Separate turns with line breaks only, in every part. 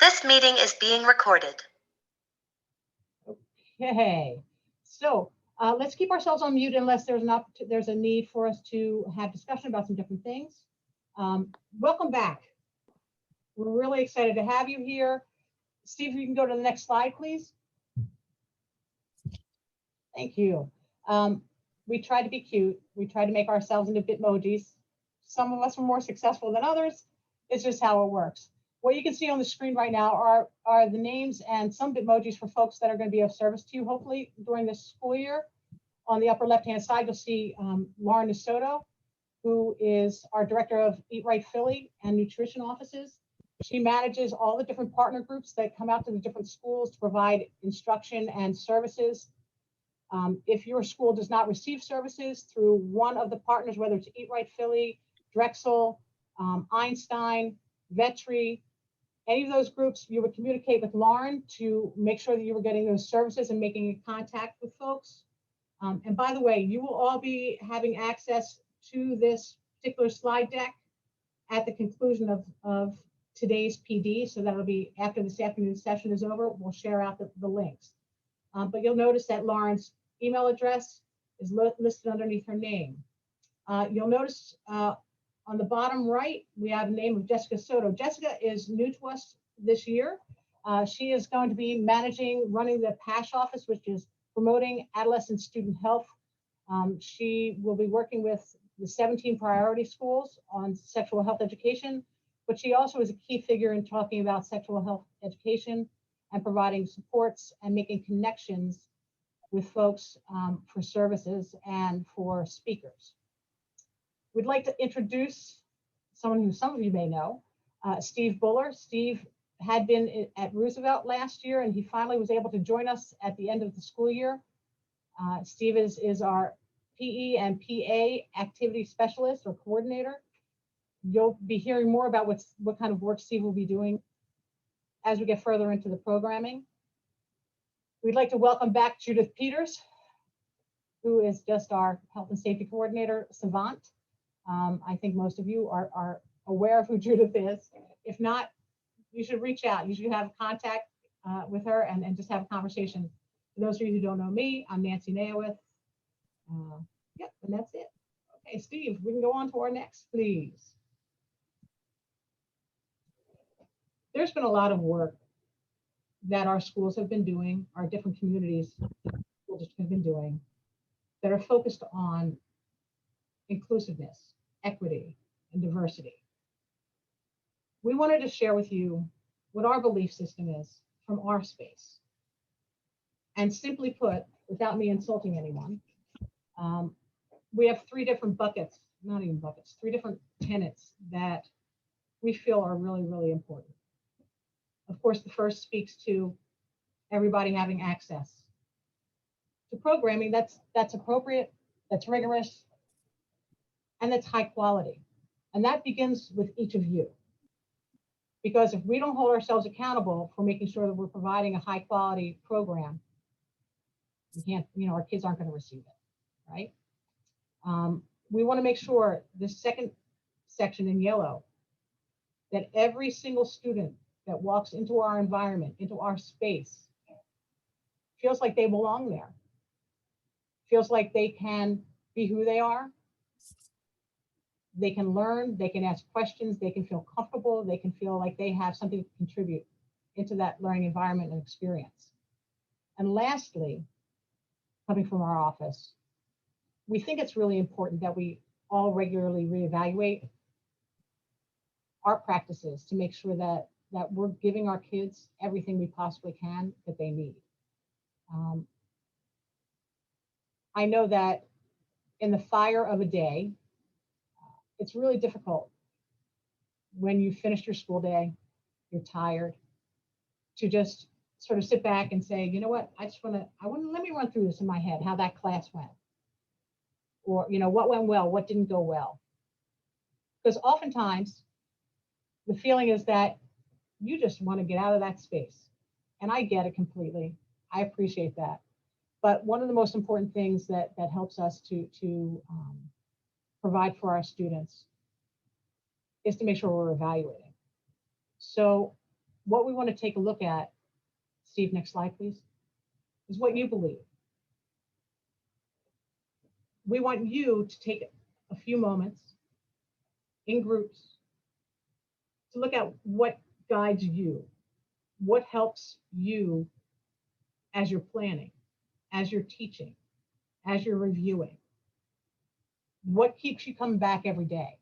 This meeting is being recorded.
Okay, so let's keep ourselves on mute unless there's a need for us to have discussion about some different things. Welcome back. We're really excited to have you here. Steve, if you can go to the next slide, please. Thank you. We tried to be cute. We tried to make ourselves into Bitmojis. Some of us were more successful than others. It's just how it works. What you can see on the screen right now are the names and some Bitmojis for folks that are going to be of service to you, hopefully, during this school year. On the upper left-hand side, you'll see Lauren DeSoto, who is our director of Eat Right Philly and nutrition offices. She manages all the different partner groups that come out to the different schools to provide instruction and services. If your school does not receive services through one of the partners, whether it's Eat Right Philly, Drexel, Einstein, Vetri, any of those groups, you would communicate with Lauren to make sure that you were getting those services and making contact with folks. And by the way, you will all be having access to this particular slide deck at the conclusion of today's PD. So that'll be after this afternoon session is over, we'll share out the links. But you'll notice that Lauren's email address is listed underneath her name. You'll notice on the bottom right, we have the name of Jessica Soto. Jessica is new to us this year. She is going to be running the PASH office, which is promoting adolescent student health. She will be working with the 17 priority schools on sexual health education, but she also is a key figure in talking about sexual health education and providing supports and making connections with folks for services and for speakers. We'd like to introduce someone who some of you may know, Steve Buller. Steve had been at Roosevelt last year, and he finally was able to join us at the end of the school year. Steve is our PE and PA activity specialist or coordinator. You'll be hearing more about what kind of work Steve will be doing as we get further into the programming. We'd like to welcome back Judith Peters, who is just our health and safety coordinator savant. I think most of you are aware of who Judith is. If not, you should reach out. You should have contact with her and just have a conversation. For those of you who don't know me, I'm Nancy Naowith. Yep, and that's it. Okay, Steve, we can go on to our next, please. There's been a lot of work that our schools have been doing, our different communities have been doing, that are focused on inclusiveness, equity, and diversity. We wanted to share with you what our belief system is from our space. And simply put, without me insulting anyone, we have three different buckets, not even buckets, three different tenets that we feel are really, really important. Of course, the first speaks to everybody having access to programming that's appropriate, that's rigorous, and that's high quality. And that begins with each of you. Because if we don't hold ourselves accountable for making sure that we're providing a high quality program, we can't, our kids aren't going to receive it, right? We want to make sure this second section in yellow, that every single student that walks into our environment, into our space, feels like they belong there, feels like they can be who they are, they can learn, they can ask questions, they can feel comfortable, they can feel like they have something to contribute into that learning environment and experience. And lastly, coming from our office, we think it's really important that we all regularly reevaluate our practices to make sure that we're giving our kids everything we possibly can that they need. I know that in the fire of a day, it's really difficult when you finished your school day, you're tired, to just sort of sit back and say, you know what, let me run through this in my head, how that class went. Or, what went well, what didn't go well. Because oftentimes the feeling is that you just want to get out of that space. And I get it completely. I appreciate that. But one of the most important things that helps us to provide for our students is to make sure we're evaluating. So what we want to take a look at, Steve, next slide, please, is what you believe. We want you to take a few moments in groups to look at what guides you, what helps you as you're planning, as you're teaching, as you're reviewing, what keeps you coming back every day.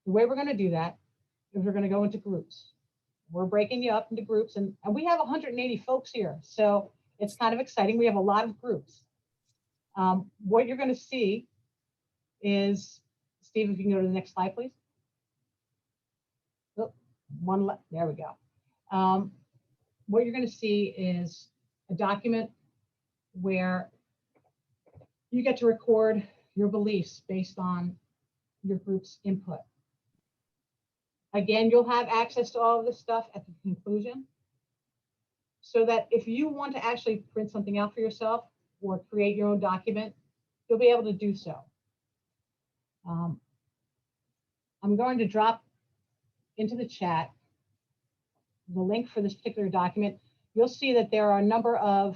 The way we're going to do that is we're going to go into groups. We're breaking you up into groups, and we have 180 folks here, so it's kind of exciting. We have a lot of groups. What you're going to see is, Steve, if you can go to the next slide, please. Oh, there we go. What you're going to see is a document where you get to record your beliefs based on your group's input. Again, you'll have access to all of this stuff at the conclusion, so that if you want to actually print something out for yourself or create your own document, you'll be able to do so. I'm going to drop into the chat the link for this particular document. You'll see that there are a number of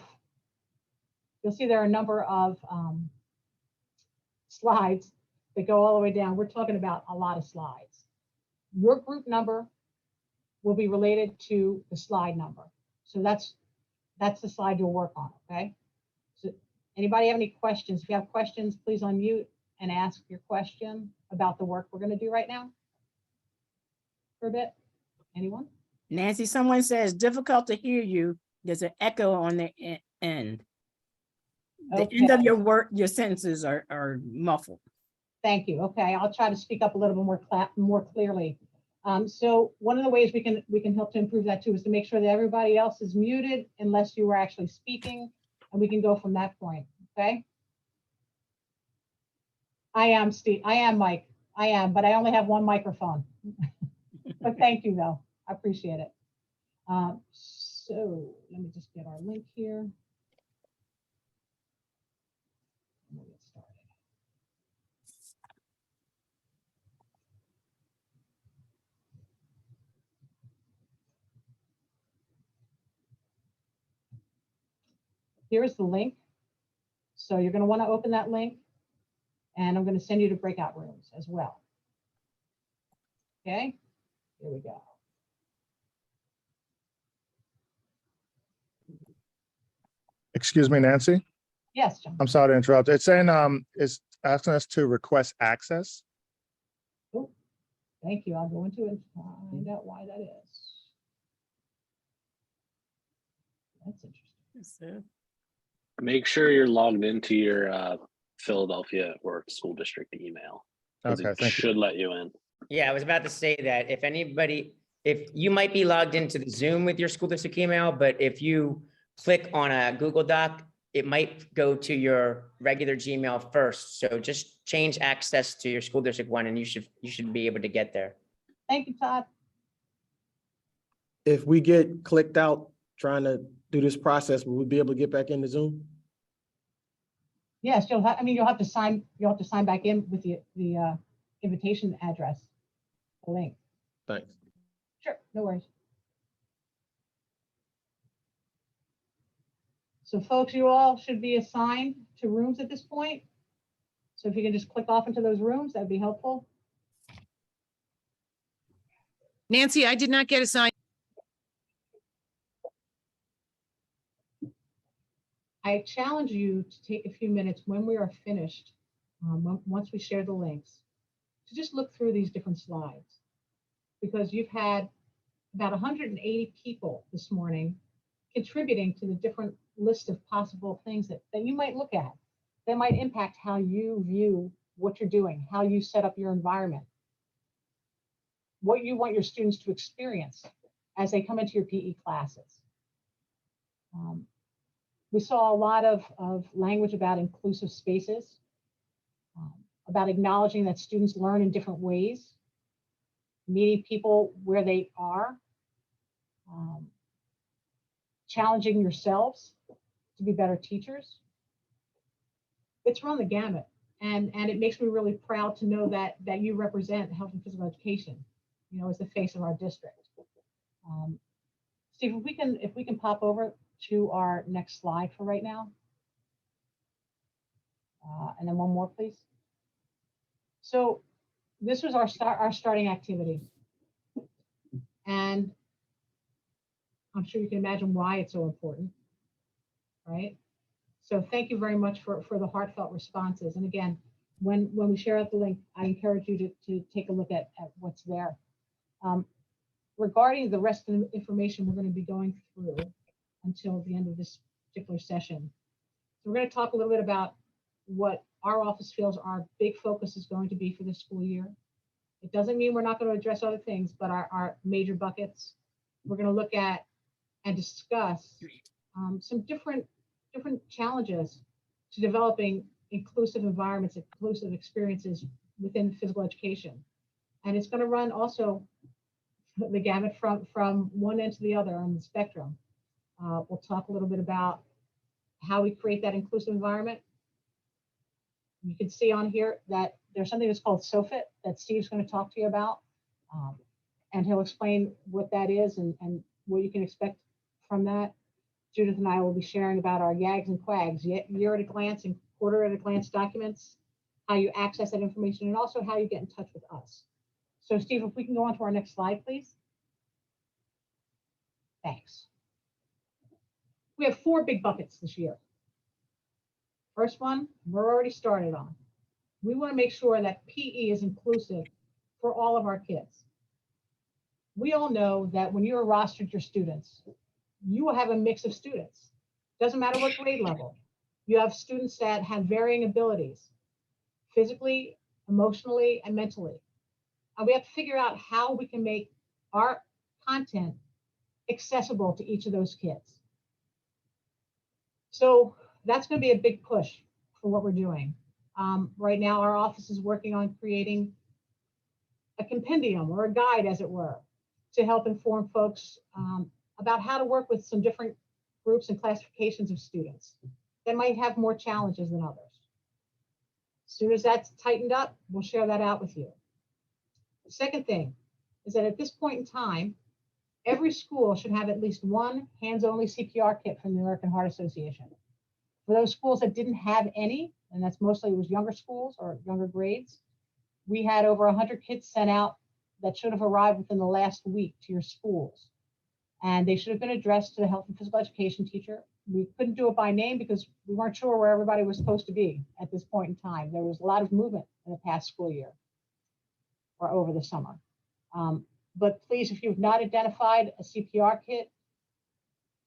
slides that go all the way down. We're talking about a lot of slides. Your group number will be related to the slide number. So that's the slide you'll work on, okay? So anybody have any questions? If you have questions, please unmute and ask your question about the work we're going to do right now for a bit. Anyone?
Nancy, someone says difficult to hear you. There's an echo on the end. The end of your work, your sentences are muffled.
Thank you. Okay, I'll try to speak up a little bit more clearly. So one of the ways we can help to improve that too is to make sure that everybody else is muted unless you are actually speaking, and we can go from that point. Okay. I am Steve. I am Mike. I am, but I only have one microphone. But thank you though. I appreciate it. So let me just get our link here. We'll get started. Here's the link. So you're going to want to open that link, and I'm going to send you to breakout rooms as well. Okay, here we go.
Excuse me, Nancy.
Yes, John.
I'm sorry to interrupt. It's saying it's asking us to request access.
Oh, thank you. I'll go into it and find out why that is. That's interesting.
Make sure you're logged into your Philadelphia or school district email.
Okay,
It
thank you.
should let you in.
Yeah, I was about to say that if you might be logged into the Zoom with your school district email, but if you click on a Google Doc, it might go to your regular Gmail first. So just change access to your school district one, and you should be able to get there.
Thank you, Todd.
If we get clicked out trying to do this process, will we be able to get back into Zoom?
Yes, you'll have to sign back in with the invitation address, the link.
Thanks.
Sure, no worries. So folks, you all should be assigned to rooms at this point. So if you can just click off into those rooms, that'd be helpful.
Nancy, I did not get assigned.
I challenge you to take a few minutes when we are finished, once we share the links, to just look through these different slides, because you've had about 180 people this morning contributing to the different list of possible things that you might look at that might impact how you view what you're doing, how you set up your environment, what you want your students to experience as they come into your PE classes. We saw a lot of language about inclusive spaces, about acknowledging that students learn in different ways, meeting people where they are, challenging yourselves to be better teachers. It's run the gamut, and it makes me really proud to know that you represent health and physical education, as the face of our district. Steve, if we can pop over to our next slide for right now. And then one more, please. So this was our starting activity. And I'm sure you can imagine why it's so important, right? So thank you very much for the heartfelt responses. And again, when we share out the link, I encourage you to take a look at what's there. Regarding the rest of the information we're going to be going through until the end of this particular session. So we're going to talk a little bit about what our office feels our big focus is going to be for this school year. It doesn't mean we're not going to address other things, but our major buckets, we're going to look at and discuss some different challenges to developing inclusive environments, inclusive experiences within physical education. And it's going to run also the gamut from one end to the other on the spectrum. We'll talk a little bit about how we create that inclusive environment. You can see on here that there's something that's called SOFIT that Steve's going to talk to you about. And he'll explain what that is and what you can expect from that. Judith and I will be sharing about our YAGs and QUAGs, year at a glance and quarter at a glance documents, how you access that information, and also how you get in touch with us. So Steve, if we can go on to our next slide, please. Thanks. We have 4 big buckets this year. First one, we're already started on. We want to make sure that PE is inclusive for all of our kids. We all know that when you're rostered your students, you will have a mix of students. Doesn't matter what grade level. You have students that have varying abilities, physically, emotionally, and mentally. And we have to figure out how we can make our content accessible to each of those kids. So that's going to be a big push for what we're doing. Right now, our office is working on creating a compendium or a guide, as it were, to help inform folks about how to work with some different groups and classifications of students that might have more challenges than others. As soon as that's tightened up, we'll share that out with you. The second thing is that at this point in time, every school should have at least one hands-only CPR kit from the American Heart Association. For those schools that didn't have any, and that's mostly it was younger schools or younger grades, we had over 100 kits sent out that should have arrived within the last week to your schools. And they should have been addressed to the health and physical education teacher. We couldn't do it by name because we weren't sure where everybody was supposed to be at this point in time. There was a lot of movement in the past school year or over the summer. But please, if you've not identified a CPR kit,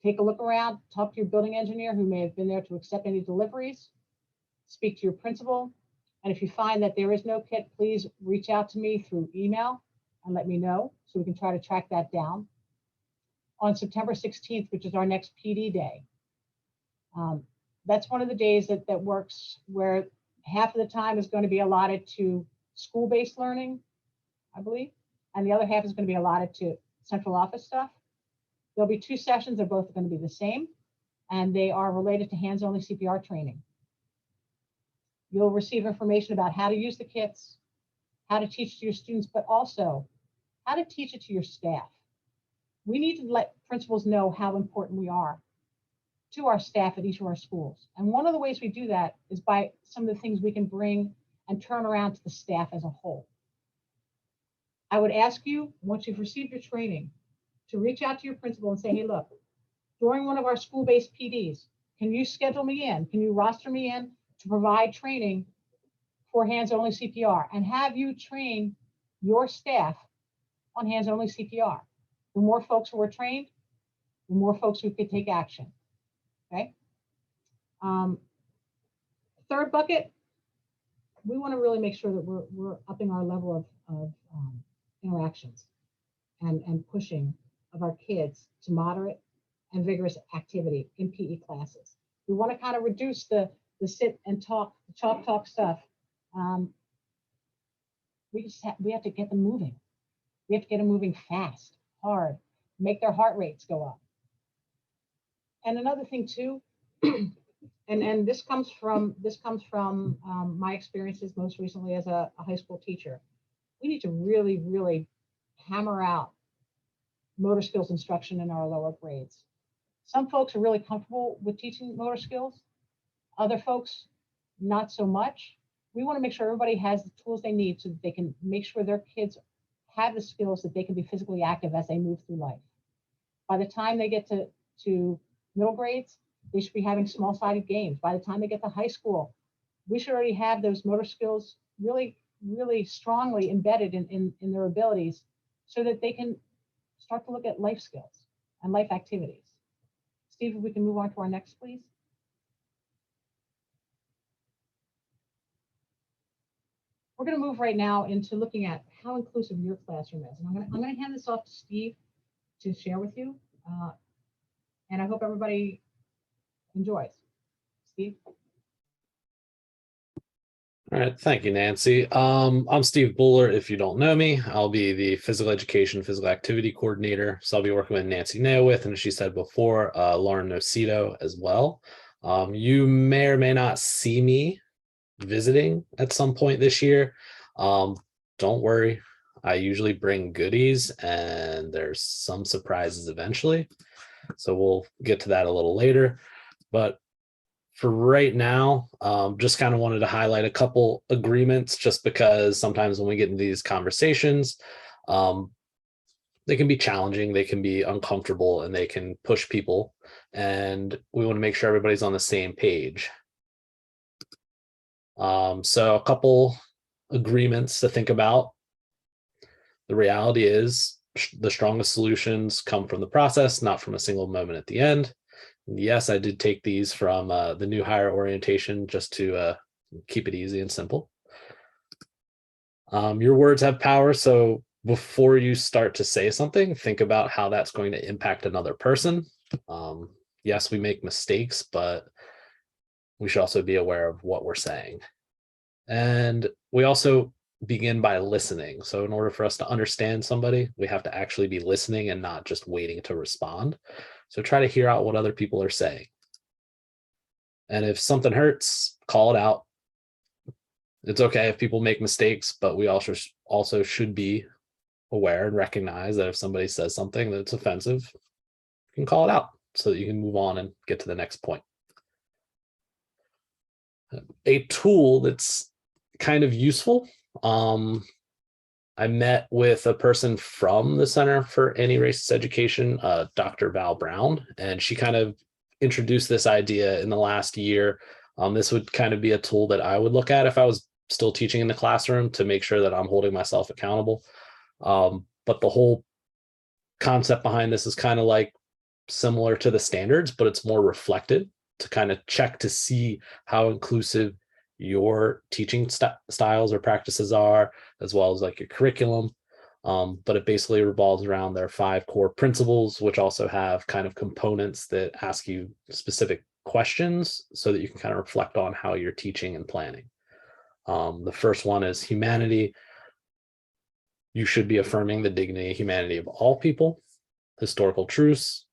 take a look around, talk to your building engineer who may have been there to accept any deliveries, speak to your principal. And if you find that there is no kit, please reach out to me through email and let me know so we can try to track that down. On September 16th, which is our next PD day, that's one of the days that works where half of the time is going to be allotted to school-based learning, I believe, and the other half is going to be allotted to central office stuff. There'll be 2 sessions. They're both going to be the same, and they are related to hands-only CPR training. You'll receive information about how to use the kits, how to teach to your students, but also how to teach it to your staff. We need to let principals know how important we are to our staff at each of our schools. And one of the ways we do that is by some of the things we can bring and turn around to the staff as a whole. I would ask you, once you've received your training, to reach out to your principal and say, hey, look, during one of our school-based PDs, can you schedule me in? Can you roster me in to provide training for hands-only CPR and have you train your staff on hands-only CPR? The more folks who are trained, the more folks who could take action, okay? Third bucket, we want to really make sure that we're upping our level of interactions and pushing of our kids to moderate and vigorous activity in PE classes. We want to kind of reduce the sit and talk, the chalk talk stuff. We have to get them moving. We have to get them moving fast, hard, make their heart rates go up. And another thing too, and this comes from my experiences most recently as a high school teacher. We need to really, really hammer out motor skills instruction in our lower grades. Some folks are really comfortable with teaching motor skills. Other folks, not so much. We want to make sure everybody has the tools they need so that they can make sure their kids have the skills that they can be physically active as they move through life. By the time they get to middle grades, they should be having small-sided games. By the time they get to high school, we should already have those motor skills really, really strongly embedded in their abilities so that they can start to look at life skills and life activities. Steve, if we can move on to our next, please. We're going to move right now into looking at how inclusive your classroom is. And I'm going to hand this off to Steve to share with you. And I hope everybody enjoys. Steve?
All right, thank you, Nancy. I'm Steve Buller. If you don't know me, I'll be the physical education, physical activity coordinator. So I'll be working with Nancy Nailwith, and as she said before, Lauren Nocito as well. You may or may not see me visiting at some point this year. Don't worry, I usually bring goodies, and there's some surprises eventually. So we'll get to that a little later. But for right now, just kind of wanted to highlight a couple agreements, just because sometimes when we get into these conversations, they can be challenging, they can be uncomfortable, and they can push people. And we want to make sure everybody's on the same page. So a couple agreements to think about. The reality is the strongest solutions come from the process, not from a single moment at the end. Yes, I did take these from the new hire orientation just to keep it easy and simple. Your words have power, so before you start to say something, think about how that's going to impact another person. Yes, we make mistakes, but we should also be aware of what we're saying. And we also begin by listening. So in order for us to understand somebody, we have to actually be listening and not just waiting to respond. So try to hear out what other people are saying. And if something hurts, call it out. It's okay if people make mistakes, but we also should be aware and recognize that if somebody says something that's offensive, you can call it out so that you can move on and get to the next point. A tool that's kind of useful. I met with a person from the Center for Anti-Racist Education, Dr. Val Brown, and she kind of introduced this idea in the last year. This would kind of be a tool that I would look at if I was still teaching in the classroom to make sure that I'm holding myself accountable. But the whole concept behind this is kind of like similar to the standards, but it's more reflected to kind of check to see how inclusive your teaching styles or practices are, as well as like your curriculum. But it basically revolves around their 5 core principles, which also have kind of components that ask you specific questions so that you can kind of reflect on how you're teaching and planning. The first one is humanity. You should be affirming the dignity and humanity of all people. Historical truths.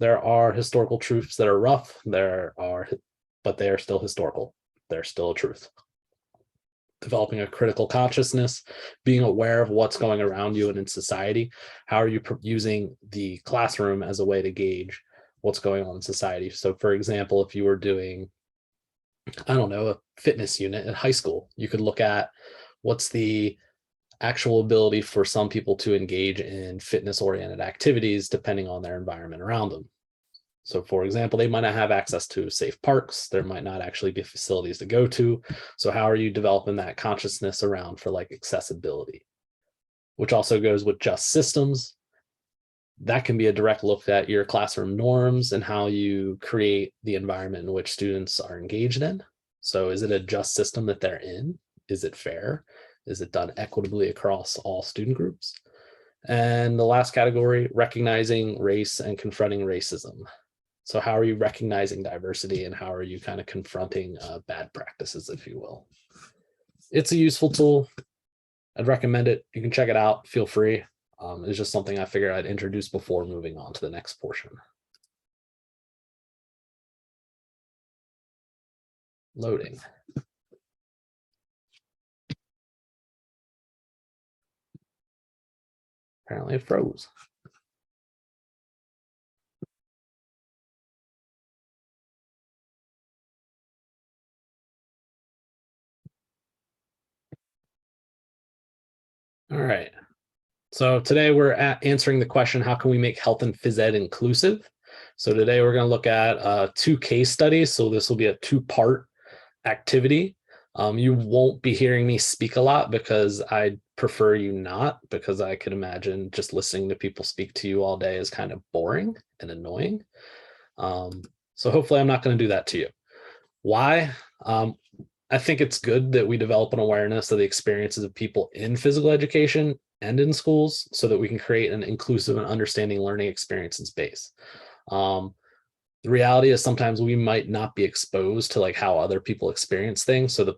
There are historical truths that are rough, but they are still historical. They're still a truth. Developing a critical consciousness, being aware of what's going around you and in society. How are you using the classroom as a way to gauge what's going on in society? So for example, if you were doing, I don't know, a fitness unit at high school, you could look at what's the actual ability for some people to engage in fitness-oriented activities depending on their environment around them. So for example, they might not have access to safe parks. There might not actually be facilities to go to. So how are you developing that consciousness around for like accessibility? Which also goes with just systems. That can be a direct look at your classroom norms and how you create the environment in which students are engaged in. So is it a just system that they're in? Is it fair? Is it done equitably across all student groups? And the last category, recognizing race and confronting racism. So how are you recognizing diversity and how are you kind of confronting bad practices, if you will? It's a useful tool. I'd recommend it. You can check it out. Feel free. It's just something I figured I'd introduce before moving on to the next portion. Loading. Apparently it froze. All right. So today we're answering the question, how can we make health and phys ed inclusive? So today we're going to look at 2 case studies. So this will be a 2-part activity. You won't be hearing me speak a lot because I prefer you not, because I could imagine just listening to people speak to you all day is kind of boring and annoying. So hopefully I'm not going to do that to you. Why? I think it's good that we develop an awareness of the experiences of people in physical education and in schools so that we can create an inclusive and understanding learning experience in space. The reality is sometimes we might not be exposed to like how other people experience things. So the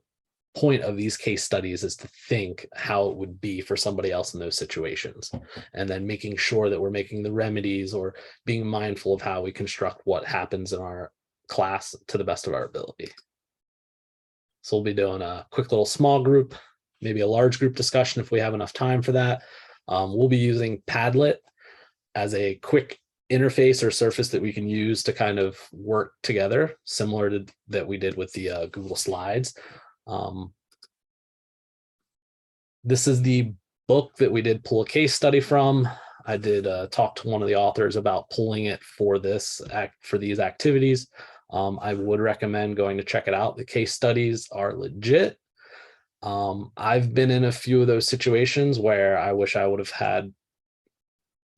point of these case studies is to think how it would be for somebody else in those situations, and then making sure that we're making the remedies or being mindful of how we construct what happens in our class to the best of our ability. So we'll be doing a quick little small group, maybe a large group discussion if we have enough time for that. We'll be using Padlet as a quick interface or surface that we can use to kind of work together, similar to that we did with the Google Slides. This is the book that we did pull a case study from. I did talk to one of the authors about pulling it for these activities. I would recommend going to check it out. The case studies are legit. I've been in a few of those situations where I wish I would have had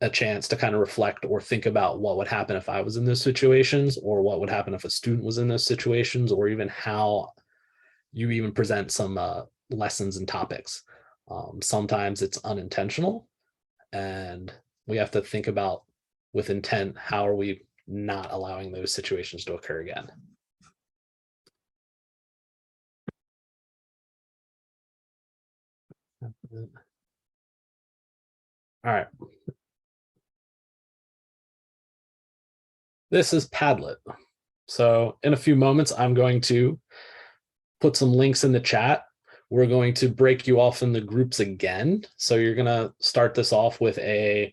a chance to kind of reflect or think about what would happen if I was in those situations, or what would happen if a student was in those situations, or even how you even present some lessons and topics. Sometimes it's unintentional, and we have to think about with intent, how are we not allowing those situations to occur again? All right. This is Padlet. So in a few moments, I'm going to put some links in the chat. We're going to break you off in the groups again. So you're going to start this off with a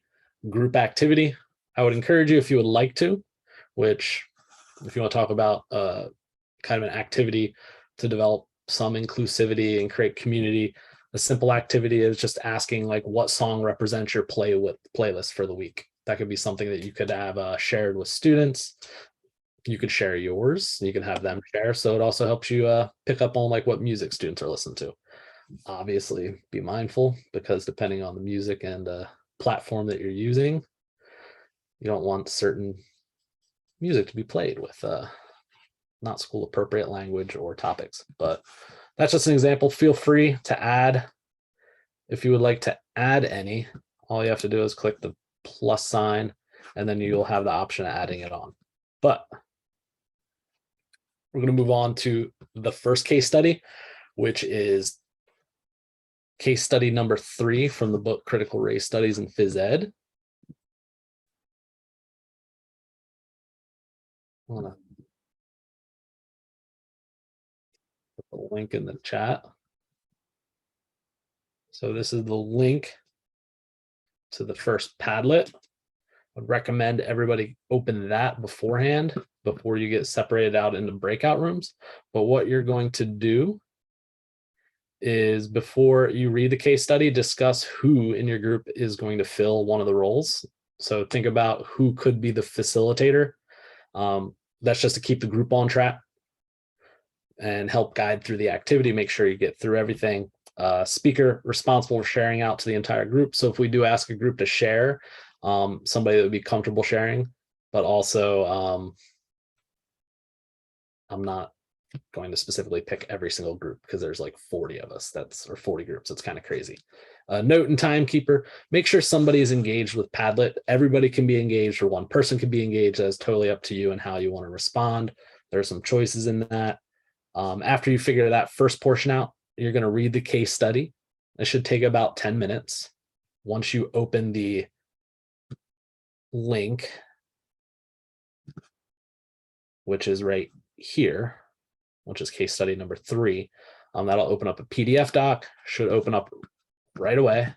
group activity. I would encourage you, if you would like to, which if you want to talk about kind of an activity to develop some inclusivity and create community, a simple activity is just asking like, what song represents your playlist for the week? That could be something that you could have shared with students. You could share yours, you can have them share. So it also helps you pick up on like what music students are listening to. Obviously be mindful, because depending on the music and platform that you're using, you don't want certain music to be played with not school appropriate language or topics. But that's just an example. Feel free to add, if you would like to add any. All you have to do is click the plus sign, and then you'll have the option of adding it on. But we're going to move on to the first case study, which is case study number 3 from the book Critical Race Studies in Phys Ed. I want to put the link in the chat. So this is the link to the first Padlet. I'd recommend everybody open that beforehand, before you get separated out into breakout rooms. But what you're going to do is, before you read the case study, discuss who in your group is going to fill one of the roles. So think about who could be the facilitator. That's just to keep the group on track and help guide through the activity, make sure you get through everything. Speaker responsible for sharing out to the entire group. So if we do ask a group to share, somebody that would be comfortable sharing, but also I'm not going to specifically pick every single group, because there's like 40 of us, or 40 groups. It's kind of crazy. Note and timekeeper, make sure somebody is engaged with Padlet. Everybody can be engaged, or one person can be engaged. That's totally up to you and how you want to respond. There are some choices in that. After you figure that first portion out, you're going to read the case study. It should take about 10 minutes. Once you open the link, which is right here, which is case study number 3, that'll open up a PDF doc, should open up right away.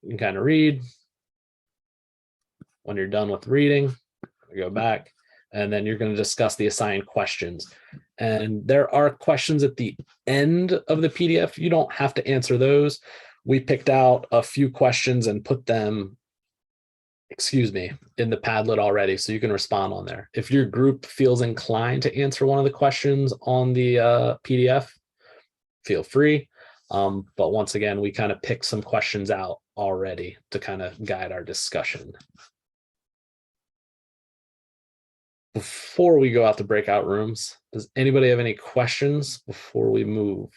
You can kind of read. When you're done with reading, go back. And then you're going to discuss the assigned questions. And there are questions at the end of the PDF. You don't have to answer those. We picked out a few questions and put them, in the Padlet already, so you can respond on there. If your group feels inclined to answer one of the questions on the PDF, feel free. But once again, we kind of picked some questions out already to kind of guide our discussion. Before we go out to breakout rooms, does anybody have any questions before we move?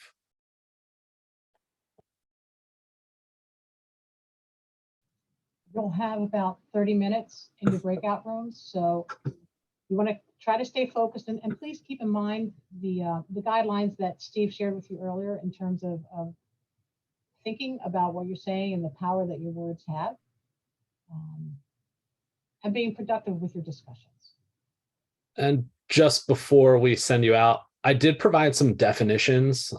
You'll have about 30 minutes in your breakout rooms, so you want to try to stay focused, and please keep in mind the guidelines that Steve shared with you earlier in terms of thinking about what you're saying and the power that your words have, and being productive with your discussions.
And just before we send you out, I did provide some definitions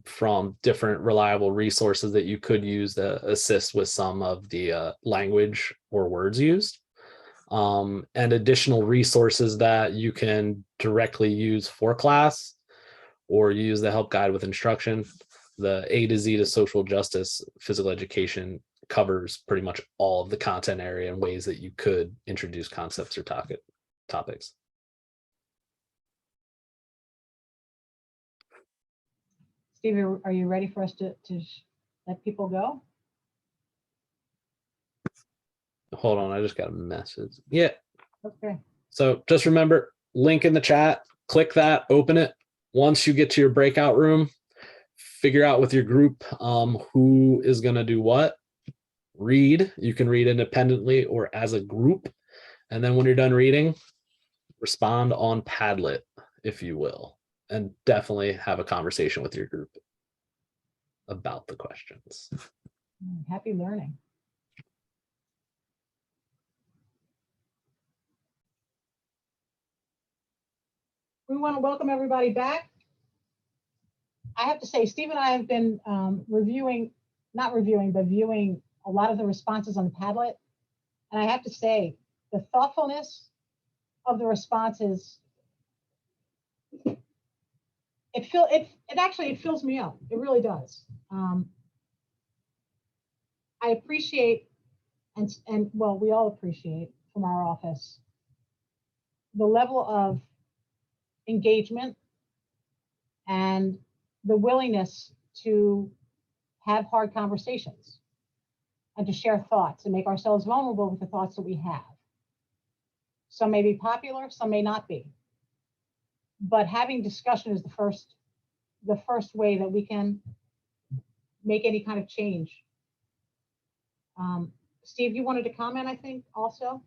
from different reliable resources that you could use to assist with some of the language or words used, and additional resources that you can directly use for class or use the help guide with instruction. The A to Z to social justice physical education covers pretty much all of the content area and ways that you could introduce concepts or topics.
Steve, are you ready for us to let people go?
Hold on, I just got a message. Yeah.
Okay.
So just remember, link in the chat, click that, open it. Once you get to your breakout room, figure out with your group who is going to do what. Read. You can read independently or as a group. And then when you're done reading, respond on Padlet, if you will. And definitely have a conversation with your group about the questions.
Happy learning. We want to welcome everybody back. I have to say, Steve and I have been viewing a lot of the responses on the Padlet. And I have to say, the thoughtfulness of the responses, it fills me up. It really does. I appreciate, and well, we all appreciate from our office, the level of engagement and the willingness to have hard conversations and to share thoughts and make ourselves vulnerable with the thoughts that we have. Some may be popular, some may not be. But having discussion is the first way that we can make any kind of change. Steve, you wanted to comment, I think, also?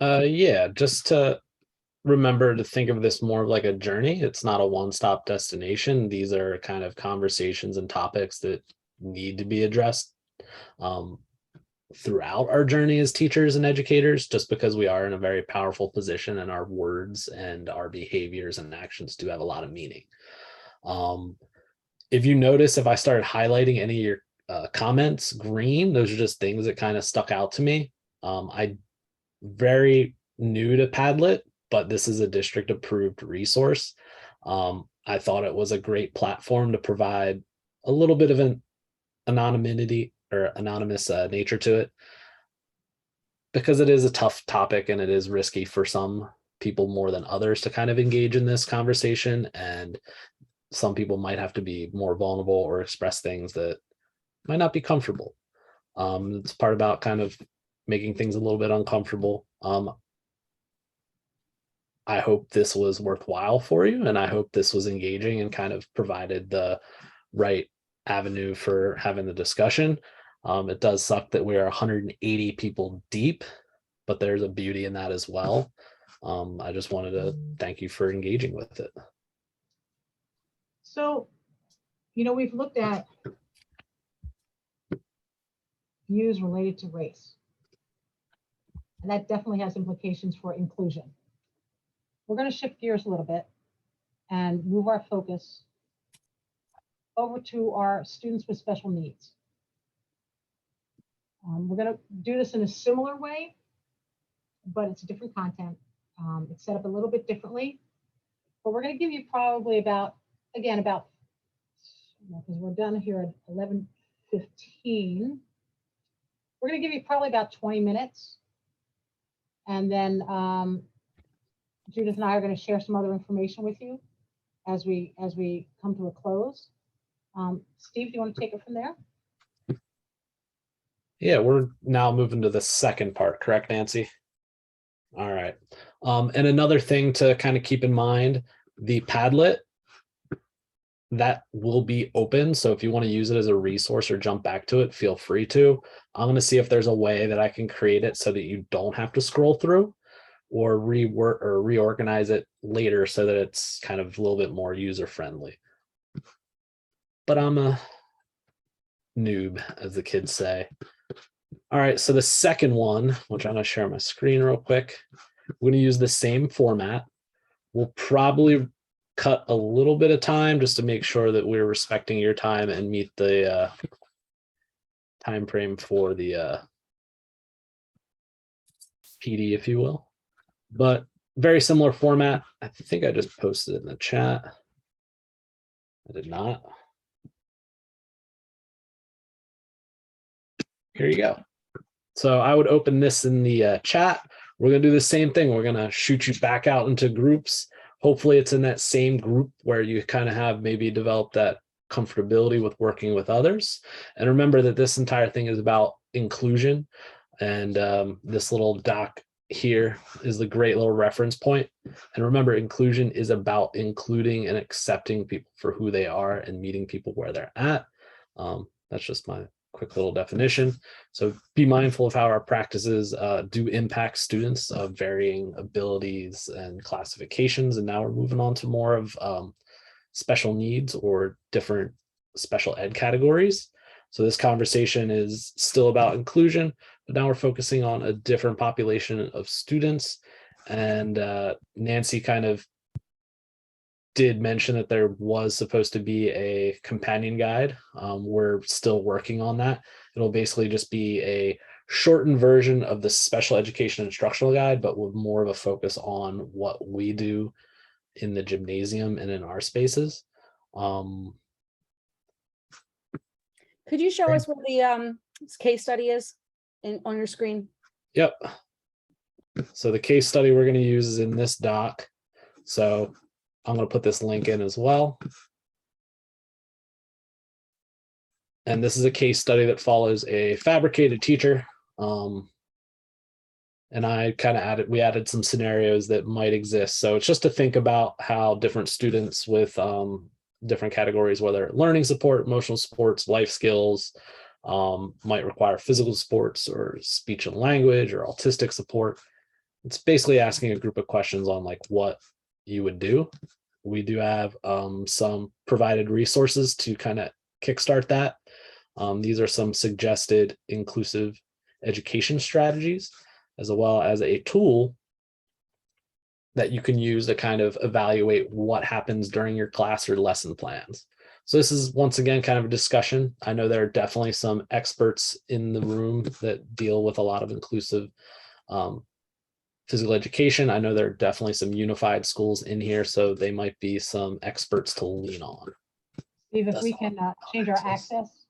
Yeah, just to remember to think of this more of like a journey. It's not a one-stop destination. These are kind of conversations and topics that need to be addressed throughout our journey as teachers and educators, just because we are in a very powerful position and our words and our behaviors and actions do have a lot of meaning. If you notice, if I started highlighting any of your comments green, those are just things that kind of stuck out to me. I'm very new to Padlet, but this is a district approved resource. I thought it was a great platform to provide a little bit of an anonymity or anonymous nature to it, because it is a tough topic and it is risky for some people more than others to kind of engage in this conversation. And some people might have to be more vulnerable or express things that might not be comfortable. It's part about kind of making things a little bit uncomfortable. I hope this was worthwhile for you, and I hope this was engaging and kind of provided the right avenue for having the discussion. It does suck that we are 180 people deep, but there's a beauty in that as well. I just wanted to thank you for engaging with it.
So, we've looked at views related to race, and that definitely has implications for inclusion. We're going to shift gears a little bit and move our focus over to our students with special needs. We're going to do this in a similar way, but it's a different content. It's set up a little bit differently, but we're going to give you probably about, again, about, because we're done here at 11:15. We're going to give you probably about 20 minutes. And then Judith and I are going to share some other information with you as we come to a close. Steve, do you want to take it from there?
Yeah, we're now moving to the second part, correct, Nancy? All right. And another thing to kind of keep in mind, the Padlet, that will be open. So if you want to use it as a resource or jump back to it, feel free to. I'm going to see if there's a way that I can create it so that you don't have to scroll through or rework or reorganize it later so that it's kind of a little bit more user friendly. But I'm a noob, as the kids say. All right, so the second one, which I'm going to share my screen real quick, we're going to use the same format. We'll probably cut a little bit of time just to make sure that we're respecting your time and meet the time frame for the PD, if you will. But very similar format. I think I just posted it in the chat. I did not. Here you go. So I would open this in the chat. We're going to do the same thing. We're going to shoot you back out into groups. Hopefully it's in that same group where you kind of have maybe developed that comfortability with working with others. And remember that this entire thing is about inclusion. And this little doc here is the great little reference point. And remember, inclusion is about including and accepting people for who they are and meeting people where they're at. That's just my quick little definition. So be mindful of how our practices do impact students of varying abilities and classifications. And now we're moving on to more of special needs or different special ed categories. So this conversation is still about inclusion, but now we're focusing on a different population of students. And Nancy kind of did mention that there was supposed to be a companion guide. We're still working on that. It'll basically just be a shortened version of the special education instructional guide, but with more of a focus on what we do in the gymnasium and in our spaces.
Could you show us what the case study is on your screen?
Yep. So the case study we're going to use is in this doc. So I'm going to put this link in as well. And this is a case study that follows a fabricated teacher. And I kind of we added some scenarios that might exist. So it's just to think about how different students with different categories, whether learning support, emotional supports, life skills, might require physical supports or speech and language or autistic support. It's basically asking a group of questions on like what you would do. We do have some provided resources to kind of kickstart that. These are some suggested inclusive education strategies, as well as a tool that you can use to kind of evaluate what happens during your class or lesson plans. So this is, once again, kind of a discussion. I know there are definitely some experts in the room that deal with a lot of inclusive physical education. I know there are definitely some unified schools in here, so they might be some experts to lean on.
Steve, if we can change our access.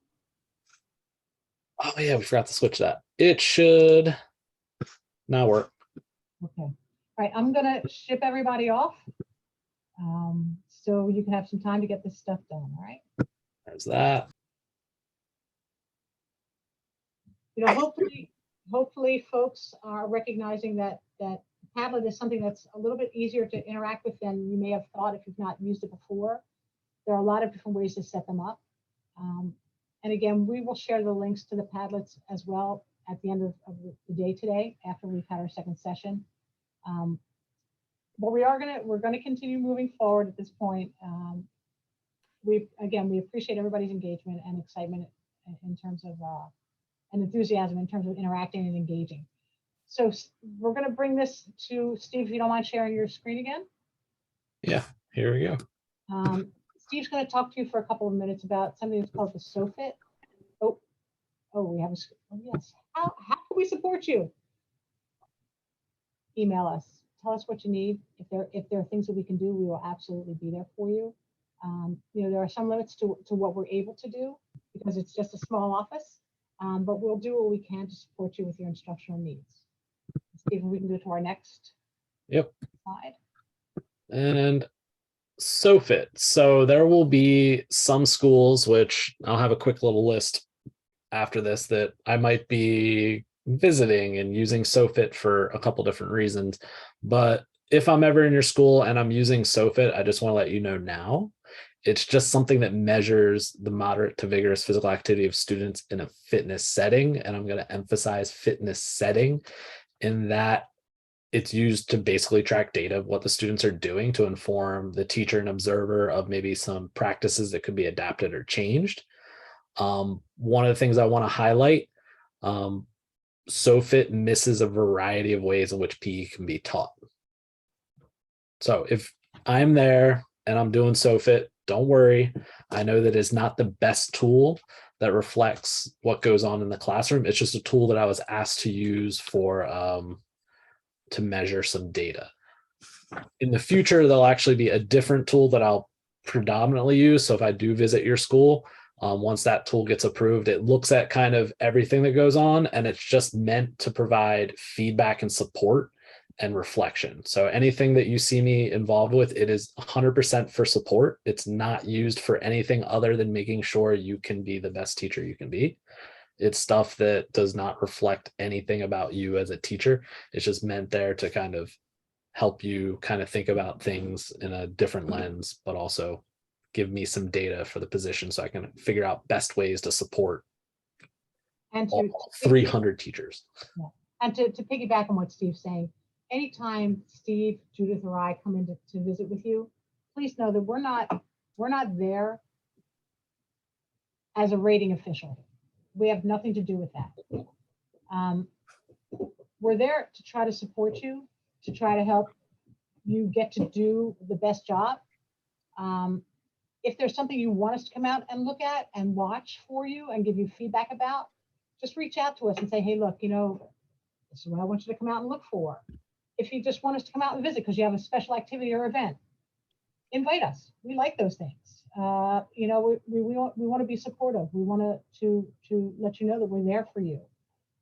Oh yeah, we forgot to switch that. It should now work.
Okay. All right, I'm gonna ship everybody off. So you can have some time to get this stuff done, all right?
There's that.
You know, hopefully folks are recognizing that Padlet is something that's a little bit easier to interact with than you may have thought if you've not used it before. There are a lot of different ways to set them up. And again, we will share the links to the Padlets as well at the end of the day today after we've had our second session. But we're gonna continue moving forward at this point. We appreciate everybody's engagement and excitement in terms of and enthusiasm in terms of interacting and engaging. So we're going to bring this to Steve, if you don't mind sharing your screen again.
Yeah, here we go.
Steve's going to talk to you for a couple of minutes about something that's called the SOFIT. Oh, we have a, oh, yes. How can we support you? Email us, tell us what you need. If there are things that we can do, we will absolutely be there for you. There are some limits to what we're able to do because it's just a small office, but we'll do what we can to support you with your instructional needs. Stephen, we can go to our next
Yep.
slide.
And SOFIT. So there will be some schools, which I'll have a quick little list after this, that I might be visiting and using SOFIT for a couple different reasons. But if I'm ever in your school and I'm using SOFIT, I just want to let you know now. It's just something that measures the moderate to vigorous physical activity of students in a fitness setting. And I'm going to emphasize fitness setting in that it's used to basically track data of what the students are doing to inform the teacher and observer of maybe some practices that could be adapted or changed. One of the things I want to highlight, SOFIT misses a variety of ways in which PE can be taught. So if I'm there and I'm doing SOFIT, don't worry. I know that it's not the best tool that reflects what goes on in the classroom. It's just a tool that I was asked to use for to measure some data. In the future, there'll actually be a different tool that I'll predominantly use. So if I do visit your school, once that tool gets approved, it looks at kind of everything that goes on, and it's just meant to provide feedback and support and reflection. So anything that you see me involved with, it is 100% for support. It's not used for anything other than making sure you can be the best teacher you can be. It's stuff that does not reflect anything about you as a teacher. It's just meant there to kind of help you kind of think about things in a different lens, but also give me some data for the position so I can figure out best ways to support
And to
all 300 teachers.
Yeah. And to piggyback on what Steve's saying, anytime Steve, Judith, or I come in to visit with you, please know that we're not there as a rating official. We have nothing to do with that. We're there to try to support you, to try to help you get to do the best job. If there's something you want us to come out and look at and watch for you and give you feedback about, just reach out to us and say, hey, look, this is what I want you to come out and look for. If you just want us to come out and visit because you have a special activity or event, invite us. We like those things. We want to be supportive. We want to let you know that we're there for you.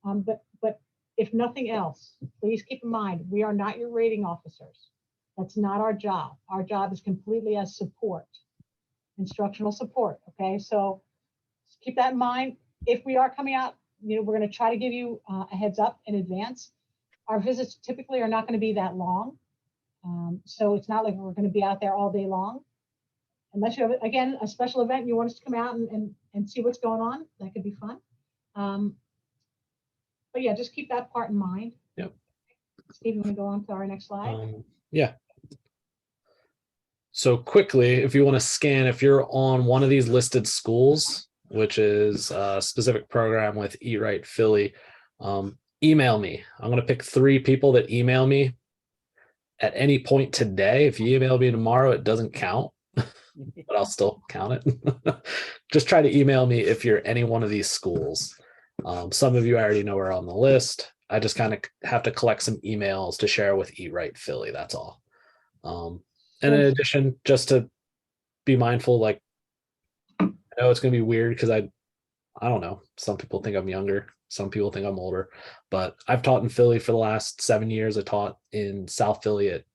But if nothing else, please keep in mind, we are not your rating officers. That's not our job. Our job is completely as support, instructional support. Okay, so keep that in mind. If we are coming out, we're going to try to give you a heads up in advance. Our visits typically are not going to be that long. So it's not like we're going to be out there all day long. Unless you have, again, a special event and you want us to come out and see what's going on, that could be fun. But yeah, just keep that part in mind.
Yep.
Steve, you want to go on to our next slide?
Yeah. So quickly, if you want to scan, if you're on one of these listed schools, which is a specific program with Eat Right Philly, email me. I'm going to pick 3 people that email me at any point today. If you email me tomorrow, it doesn't count, but I'll still count it. Just try to email me if you're any one of these schools. Some of you already know are on the list. I just kind of have to collect some emails to share with Eat Right Philly. That's all. And in addition, just to be mindful, like, I know it's going to be weird because I don't know. Some people think I'm younger. Some people think I'm older, but I've taught in Philly for the last 7 years. I taught in South Philly at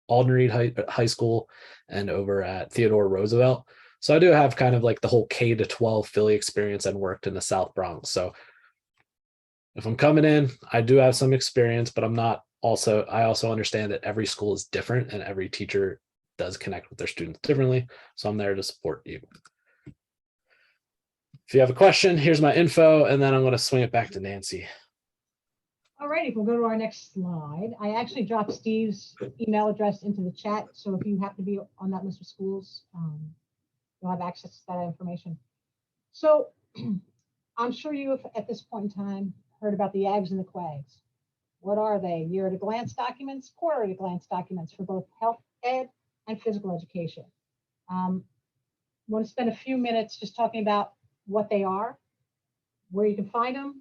Alden Reed High School and over at Theodore Roosevelt. So I do have kind of like the whole K to 12 Philly experience and worked in the South Bronx. So if I'm coming in, I do have some experience, but I also understand that every school is different and every teacher does connect with their students differently. So I'm there to support you. If you have a question, here's my info, and then I'm going to swing it back to Nancy.
All righty, we'll go to our next slide. I actually dropped Steve's email address into the chat. So if you happen to be on that list of schools, you'll have access to that information. So I'm sure you have at this point in time heard about the AGs and the QUAGs. What are they? Year at a glance documents, quarter at a glance documents for both health ed and physical education. I want to spend a few minutes just talking about what they are, where you can find them.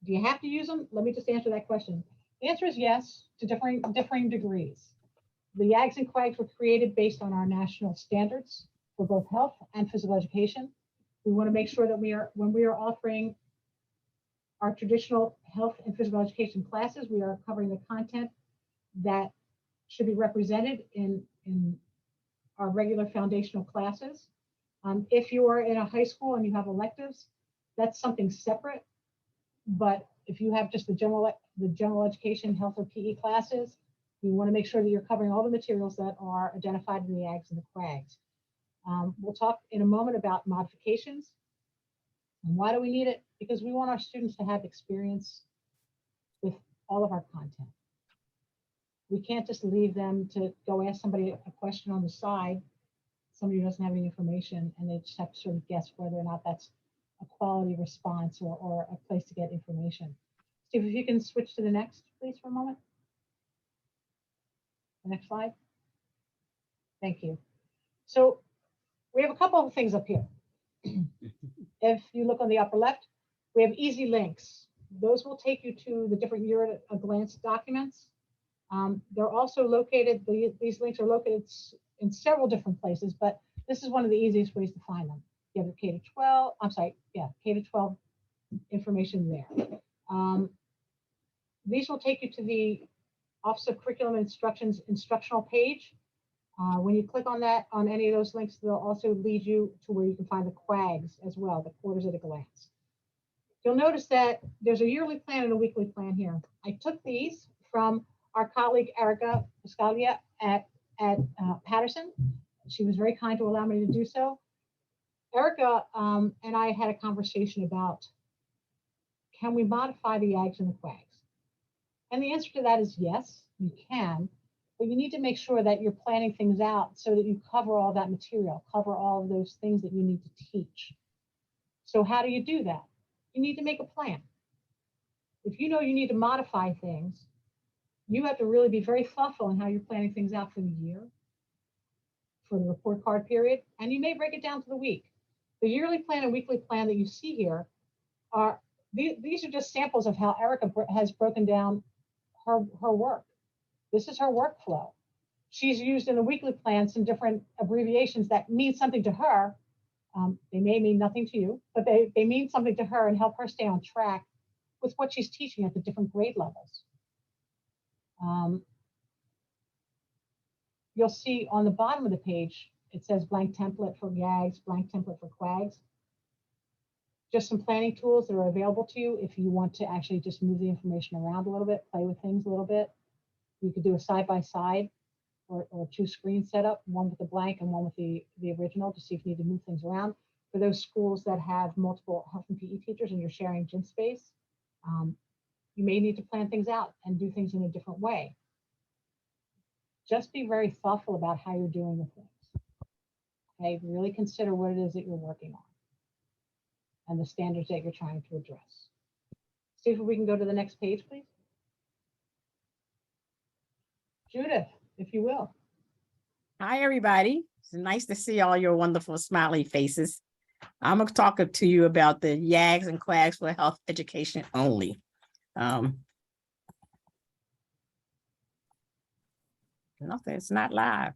Do you have to use them? Let me just answer that question. The answer is yes, to differing degrees. The YAGs and QUAGs were created based on our national standards for both health and physical education. We want to make sure that when we are offering our traditional health and physical education classes, we are covering the content that should be represented in our regular foundational classes. If you are in a high school and you have electives, that's something separate. But if you have just the general education, health or PE classes, you want to make sure that you're covering all the materials that are identified in the YAGs and the QUAGs. We'll talk in a moment about modifications. And why do we need it? Because we want our students to have experience with all of our content. We can't just leave them to go ask somebody a question on the side, somebody who doesn't have any information, and they just have to sort of guess whether or not that's a quality response or a place to get information. Steve, if you can switch to the next, please, for a moment. The next slide. Thank you. So we have a couple of things up here. If you look on the upper left, we have easy links. Those will take you to the different year at a glance documents. They're also located, these links are located in several different places, but this is one of the easiest ways to find them. You have your K-12, I'm sorry, yeah, K-12 information there. These will take you to the Office of Curriculum and Instruction's instructional page. When you click on that, on any of those links, they'll also lead you to where you can find the QUAGs as well, the quarters at a glance. You'll notice that there's a yearly plan and a weekly plan here. I took these from our colleague Erica Pascalia at Patterson. She was very kind to allow me to do so. Erica and I had a conversation about, can we modify the YAGs and the QUAGs? And the answer to that is yes, you can, but you need to make sure that you're planning things out so that you cover all that material, cover all of those things that you need to teach. So how do you do that? You need to make a plan. If you know you need to modify things, you have to really be very thoughtful in how you're planning things out for the year, for the report card period, and you may break it down to the week. The yearly plan and weekly plan that you see here are, these are just samples of how Erica has broken down her work. This is her workflow. She's used in the weekly plan some different abbreviations that mean something to her. They may mean nothing to you, but they mean something to her and help her stay on track with what she's teaching at the different grade levels. You'll see on the bottom of the page, it says blank template for YAGs, blank template for QUAGs. Just some planning tools that are available to you if you want to actually just move the information around a little bit, play with things a little bit. You could do a side-by-side or two screen setup, one with the blank and one with the original to see if you need to move things around. For those schools that have multiple health and PE teachers and you're sharing gym space, you may need to plan things out and do things in a different way. Just be very thoughtful about how you're doing the things. Okay, really consider what it is that you're working on and the standards that you're trying to address. See if we can go to the next page, please. Judith, if you will.
Hi, everybody. It's nice to see all your wonderful smiley faces. I'm going to talk to you about the YAGs and QUAGs for health education only. Nothing, it's not live.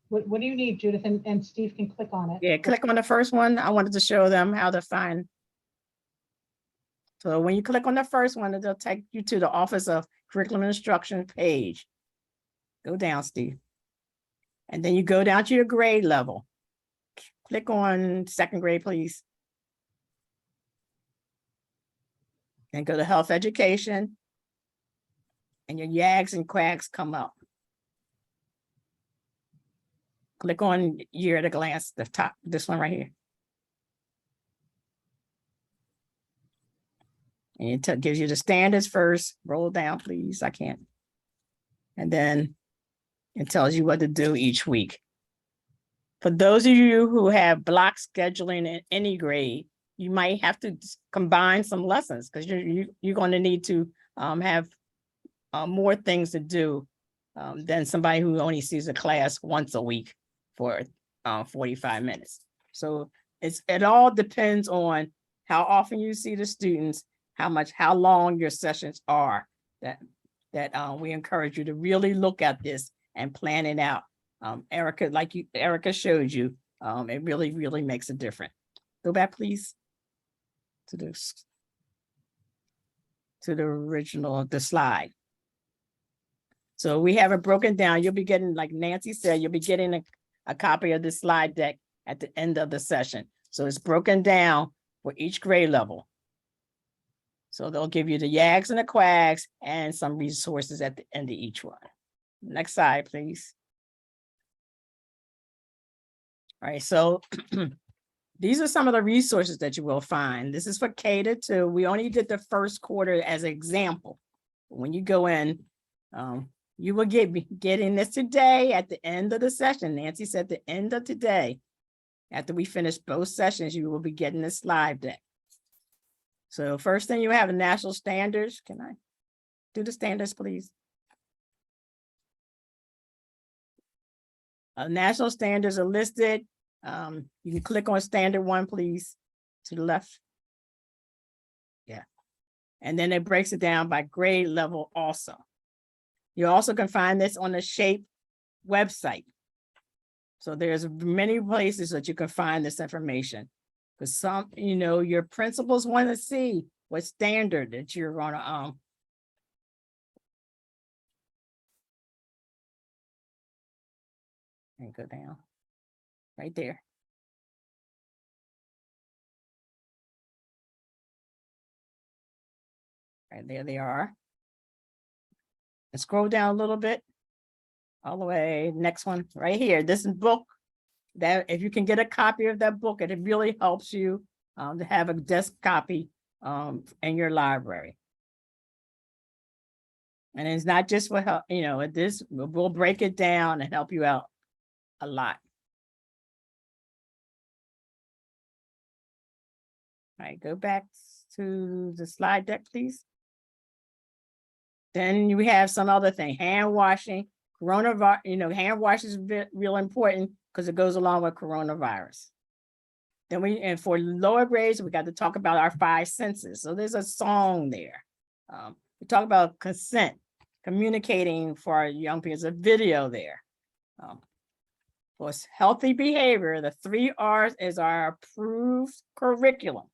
What do you need, Judith? And Steve can click on it.
Yeah, click on the first one. I wanted to show them how to find. So when you click on the first one, it'll take you to the Office of Curriculum Instruction page. Go down, Steve. And then you go down to your grade level. Click on second grade, please. And go to health education. And your YAGs and QUAGs come up. Click on year at a glance, the top, this one right here. And it gives you the standards first. Roll down, please. I can't. And then it tells you what to do each week. For those of you who have block scheduling in any grade, you might have to combine some lessons because you're going to need to have more things to do than somebody who only sees a class once a week for 45 minutes. So it all depends on how often you see the students how long your sessions are, that we encourage you to really look at this and plan it out. Erica showed you, it really, really makes a difference. Go back, please, to the original, the slide. So we have it broken down. You'll be getting, like Nancy said, you'll be getting a copy of the slide deck at the end of the session. So it's broken down for each grade level. So they'll give you the YAGs and the QUAGs and some resources at the end of each one. Next slide, please. All right, so these are some of the resources that you will find. This is for K-2. We only did the first quarter as an example. When you go in, you will getting this today at the end of the session. Nancy said the end of today, after we finish both sessions, you will be getting this slide deck. So first thing you have the national standards. Can I do the standards, please? National standards are listed. You can click on standard 1, please, to the left. Yeah. And then it breaks it down by grade level also. You also can find this on the SHAPE website. So there's many places that you can find this information. Because some, your principals want to see what standard that you're gonna and go down right there. Right there they are. And scroll down a little bit. All the way, next one right here. This is book. That if you can get a copy of that book, it really helps you to have a desk copy in your library. And it's not just for help, this we'll break it down and help you out a lot. All right, go back to the slide deck, please. Then we have some other thing, hand washing, coronavirus, hand washing is real important because it goes along with coronavirus. Then and for lower grades, we got to talk about our 5 senses. So there's a song there. We talk about consent, communicating for our young people. There's a video there. For healthy behavior, the 3 R's is our approved curriculum.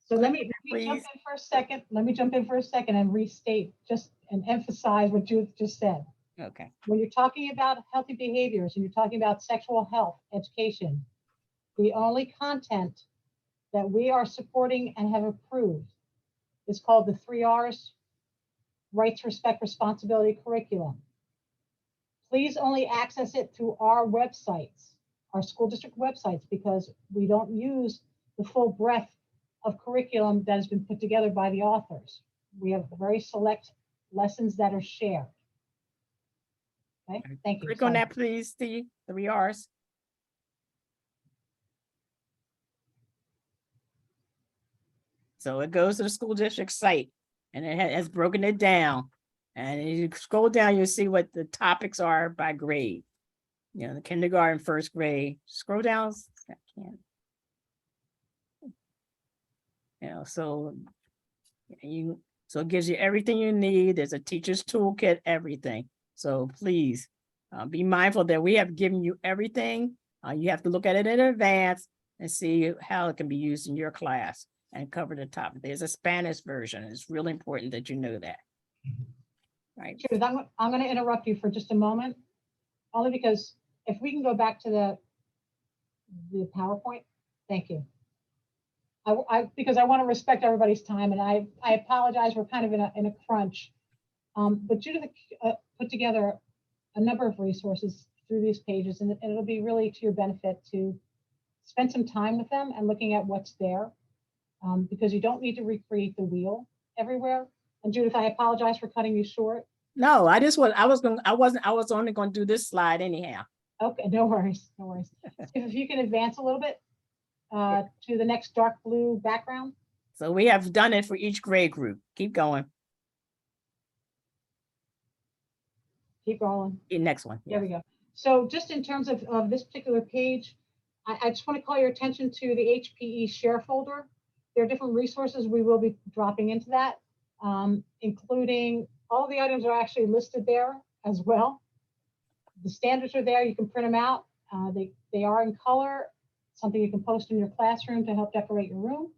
So let me jump in for a second. Let me jump in for a second and restate and emphasize what Judith just said.
Okay.
When you're talking about healthy behaviors and you're talking about sexual health education, the only content that we are supporting and have approved is called the 3 R's, Rights, Respect, Responsibility Curriculum. Please only access it through our websites, our school district websites, because we don't use the full breadth of curriculum that has been put together by the authors. We have very select lessons that are shared. Okay, thank you.
Click on that, please, Steve, 3 R's. So it goes to the school district site and it has broken it down. And as you scroll down, you'll see what the topics are by grade. The kindergarten, 1st grade. Scroll down. I can't. So it gives you everything you need. There's a teacher's toolkit, everything. So please be mindful that we have given you everything. You have to look at it in advance and see how it can be used in your class and cover the topic. There's a Spanish version. It's really important that you know that. Right.
Judith, I'm going to interrupt you for just a moment, only because if we can go back to the PowerPoint, thank you. Because I want to respect everybody's time, and I apologize. We're kind of in a crunch, but Judith put together a number of resources through these pages, and it'll be really to your benefit to spend some time with them and looking at what's there, because you don't need to recreate the wheel everywhere. And Judith, I apologize for cutting you short.
No, I was only going to do this slide anyhow.
Okay, no worries, no worries. If you can advance a little bit to the next dark blue background.
So we have done it for each grade group. Keep going.
Keep rolling.
Next one.
There we go. So just in terms of this particular page, I just want to call your attention to the HPE share folder. There are different resources we will be dropping into that, including all the items are actually listed there as well. The standards are there. You can print them out. They are in color, something you can post in your classroom to help decorate your room.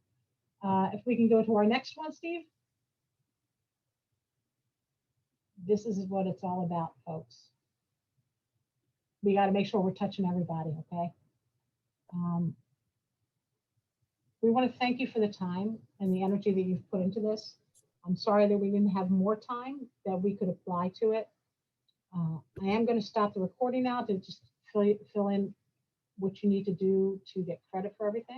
If we can go to our next one, Steve. This is what it's all about, folks. We got to make sure we're touching everybody, okay? We want to thank you for the time and the energy that you've put into this. I'm sorry that we didn't have more time that we could apply to it. I am going to stop the recording now to just fill in what you need to do to get credit for everything.